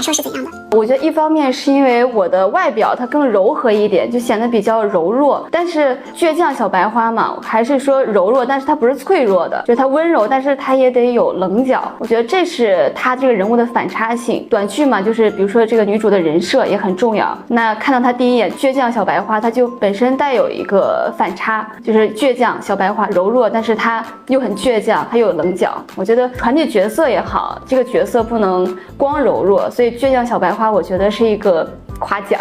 感受是怎样的？我觉得一方面是因为我的外表它更柔和一点，就显得比较柔弱，但是倔强小白花嘛，还是说柔弱，但是它不是脆弱的，就是它温柔，但是它也得有棱角。我觉得这是它这个人物的反差性。短剧嘛，就是比如说这个女主的人设也很重要。那看到她第一眼倔强小白花，它就本身带有一个反差，就是倔强小白花柔弱，但是她又很倔强，还有棱角。我觉得传递角色也好，这个角色不能光柔弱，所以倔强小白花我觉得是一个夸奖。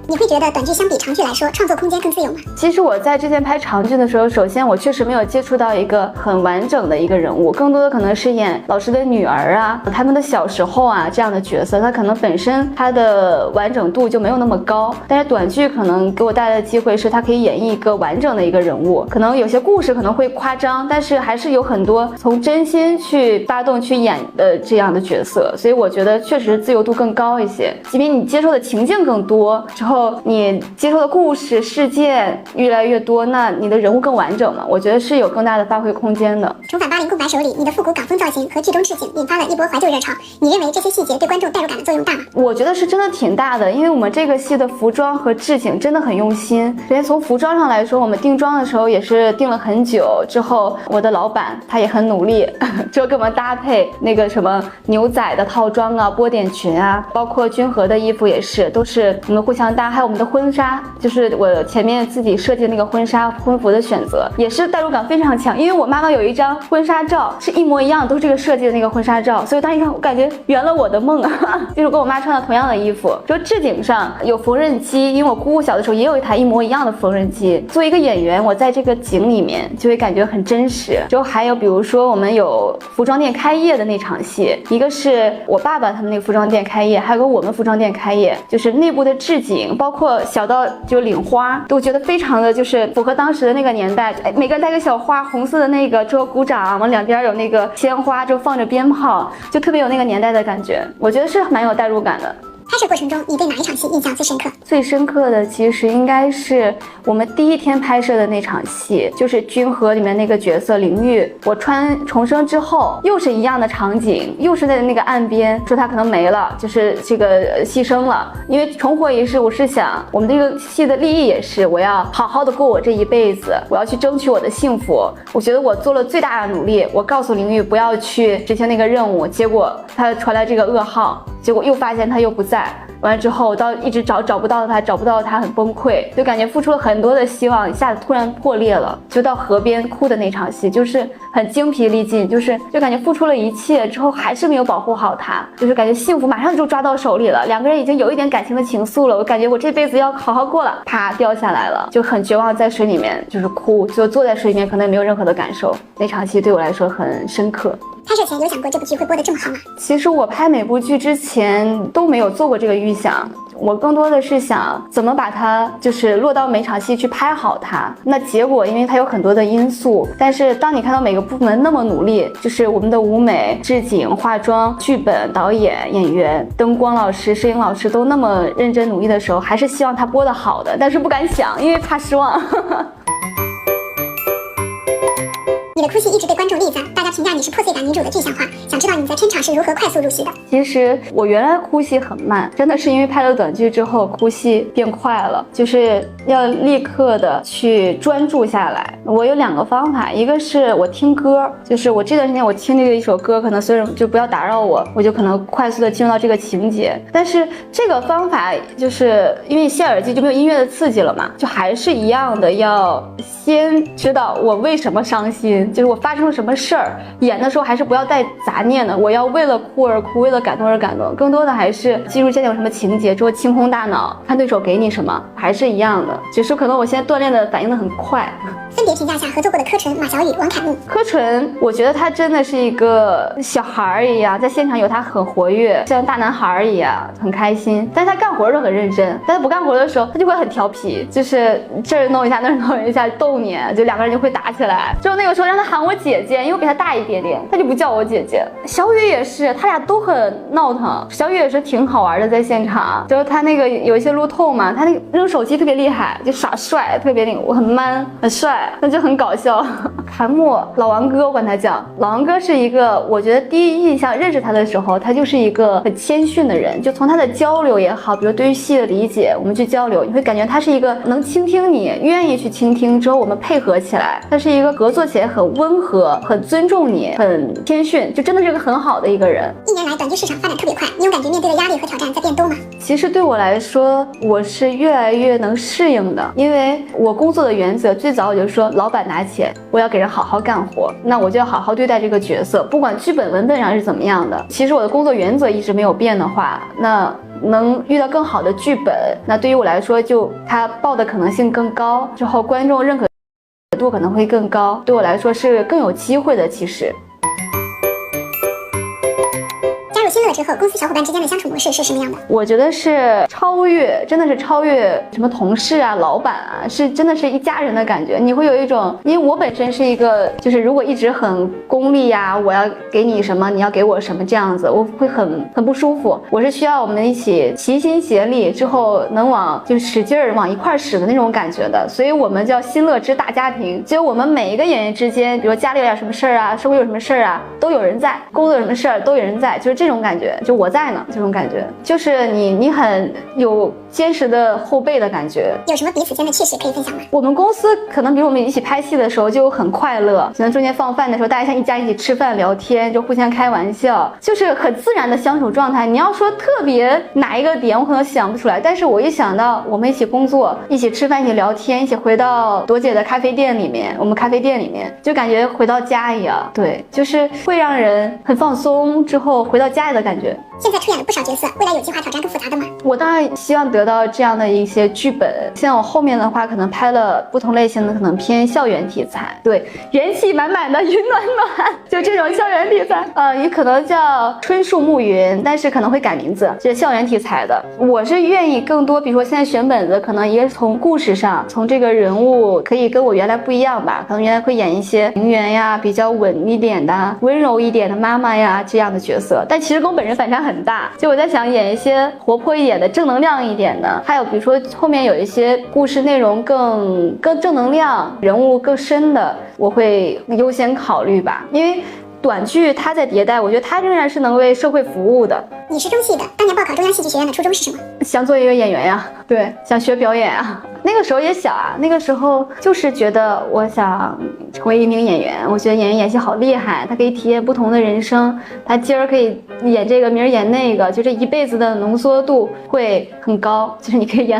你会觉得短剧相比长剧来说，创作空间更自由吗？其实我在之前拍长剧的时候，首先我确实没有接触到一个很完整的一个人物，更多的可能是演老师的女儿啊，他们的小时候啊这样的角色，他可能本身他的完整度就没有那么高。但是短剧可能给我带来的机会是，他可以演绎一个完整的一个人物，可能有些故事可能会夸张，但是还是有很多从真心去发动去演的这样的角色，所以我觉得确实自由度更高一些。即便你接受的情境更多之后，你接受的故事事件越来越多，那你的人物更完整嘛？我觉得是有更大的发挥空间的。重返80空白手里，你的复古港风造型和剧中置景引发了一波怀旧热潮，你认为这些细节对观众代入感的作用大吗？我觉得是真的挺大的，因为我们这个戏的服装和置景真的很用心。首先从服装上来说，我们定妆的时候也是定了很久，之后我的老板他也很努力，之后给我们搭配那个什么牛仔的套装啊、波点裙啊，包括君和的衣服也是，都是我们互相搭，还有我们的婚纱，就是我前面自己设计的那个婚纱婚服的选择，也是代入感非常强。因为我妈妈有一张婚纱照是一模一样，都是这个设计的那个婚纱照，所以当时一看，我感觉圆了我的梦啊，就是跟我妈穿了同样的衣服。就置景上有缝纫机，因为我姑姑小的时候也有一台一模一样的缝纫机。作为一个演员，我在这个景里面就会感觉很真实。就还有比如说我们有服装店开业的那场戏，一个是我爸爸他们那个服装店开业，还有个我们服装店开业，就是内部的置景，包括小到就领花，都觉得非常的就是符合当时的那个年代。每个人带个小花，红色的那个之后鼓掌，往两边有那个鲜花，之后放着鞭炮，就特别有那个年代的感觉。我觉得是蛮有代入感的。拍摄过程中，你对哪一场戏印象最深刻？最深刻的其实应该是我们第一天拍摄的那场戏，就是君和里面那个角色灵玉，我穿重生之后，又是一样的场景，又是在那个岸边，说他可能没了，就是这个牺牲了。因为重活一世，我是想我们这个戏的立意也是，我要好好的过我这一辈子，我要去争取我的幸福。我觉得我做了最大的努力，我告诉灵玉不要去执行那个任务，结果他传来这个噩耗，结果又发现他又不在。完了之后到一直找不到他很崩溃，就感觉付出了很多的希望一下子突然破裂了。就到河边哭的那场戏，就是很精疲力尽，就感觉付出了一切之后还是没有保护好他，就是感觉幸福马上就抓到手里了，两个人已经有一点感情的情愫了，我感觉我这辈子要好好过了，啪掉下来了，就很绝望，在水里面就是哭，就坐在水里面可能也没有任何的感受。那场戏对我来说很深刻。拍摄前有想过这部剧会播得这么好吗？其实我拍每部剧之前都没有做过这个预想，我更多的是想怎么把它就是落到每场戏去拍好它。那结果因为它有很多的因素，但是当你看到每个部门那么努力，就是我们的舞美、置景、化妆、剧本、导演、演员、灯光老师、摄影老师都那么认真努力的时候，还是希望它播得好的，但是不敢想，因为怕失望。你的哭戏一直被观众力赞，大家评价你是破碎感女主的具象化，想知道你在抻场是如何快速入戏的？其实我原来哭戏很慢，真的是因为拍了短剧之后哭戏变快了，就是要立刻的去专注下来。我有2个方法，一个是我听歌，就是我这段时间我听这个一首歌，可能所有人就不要打扰我，我就可能快速的进入到这个情节。但是这个方法就是因为塞耳机就没有音乐的刺激了嘛，就还是一样的，要先知道我为什么伤心，就是我发生了什么事儿。演的时候还是不要带杂念的，我要为了哭而哭，为了感动而感动，更多的还是进入现在有什么情节之后清空大脑，看对手给你什么，还是一样的，只是可能我现在锻炼的反应的很快。分别评价下合作过的柯纯、马小雨、王凯木。柯纯，我觉得他真的是一个小孩儿一样，在现场有他很活跃，像大男孩儿一样，很开心。但是他干活都很认真，但他不干活的时候，他就会很调皮，就是这儿弄一下那儿弄一下逗你，就2个人就会打起来。之后那个时候让他喊我姐姐，因为我比他大一点点，他就不叫我姐姐。小雨也是，他俩都很闹腾。小雨也是挺好玩的，在现场，就是他那个有一些路透嘛，他那个扔手机特别厉害，就耍帅，特别那个我很 man 很帅。那就很搞笑。韩墨老王哥，我管他叫老王哥，是一个我觉得第一印象认识他的时候，他就是一个很谦逊的人，就从他的交流也好，比如对于戏的理解，我们去交流，你会感觉他是一个能倾听你，愿意去倾听之后我们配合起来，他是一个合作起来很温和，很尊重你，很谦逊，就真的是个很好的一个人。1年来短剧市场发展特别快，你有感觉面对的压力和挑战在变多吗？其实对我来说，我是越来越能适应的，因为我工作的原则最早我就说，老板拿钱，我要给人好好干活，那我就要好好对待这个角色，不管剧本文本上是怎么样的。其实我的工作原则一直没有变的话，那能遇到更好的剧本，那对于我来说就它爆的可能性更高，之后观众认可度可能会更高，对我来说是更有机会的。其实加入新乐之后，公司小伙伴之间的相处模式是什么样的？我觉得是超越，真的是超越什么同事啊、老板啊，是真的是一家人的感觉。你会有一种，因为我本身是一个，就是如果一直很功利呀，我要给你什么，你要给我什么这样子，我会很不舒服。我是需要我们一起齐心协力之后，能往就是使劲儿往一块使的那种感觉的。所以我们叫新乐之大家庭，就我们每一个演员之间，比如家里有点什么事儿啊，社会有什么事儿啊，都有人在；工作有什么事儿都有人在，就是这种感觉，就我在呢，这种感觉，就是你很有坚实的后背的感觉。有什么彼此间的趣事可以分享吗？我们公司可能比如我们一起拍戏的时候就很快乐，可能中间放饭的时候大家像一家一起吃饭聊天，就互相开玩笑，就是很自然的相处状态。你要说特别哪一个点我可能想不出来，但是我一想到我们一起工作，一起吃饭，一起聊天，一起回到朵姐的咖啡店里面，我们咖啡店里面就感觉回到家一样。对，就是会让人很放松，之后回到家里的感觉。现在出演了不少角色，未来有计划挑战更复杂的吗？我当然希望得到这样的一些剧本，像我后面的话可能拍了不同类型的，可能偏校园题材，对，元气满满的云暖暖，就这种校园题材，也可能叫春树暮云，但是可能会改名字，就是校园题材的。我是愿意更多，比如说现在选本子，可能一个是从故事上，从这个人物可以跟我原来不一样吧，可能原来会演一些名媛呀，比较稳一点的、温柔一点的妈妈呀这样的角色，但其实跟我本人反差很大，就我在想演一些活泼一点的、正能量一点的，还有比如说后面有一些故事内容更正能量、人物更深的，我会优先考虑吧，因为短剧它在迭代，我觉得它仍然是能为社会服务的。你是中戏的，当年报考中央戏剧学院的初衷是什么？想做一个演员呀，对，想学表演啊。那个时候也小啊，那个时候就是觉得我想成为一名演员，我觉得演员演戏好厉害，他可以体验不同的人生，他今儿可以演这个，明儿演那个，就这一辈子的浓缩度会很高，就是你可以演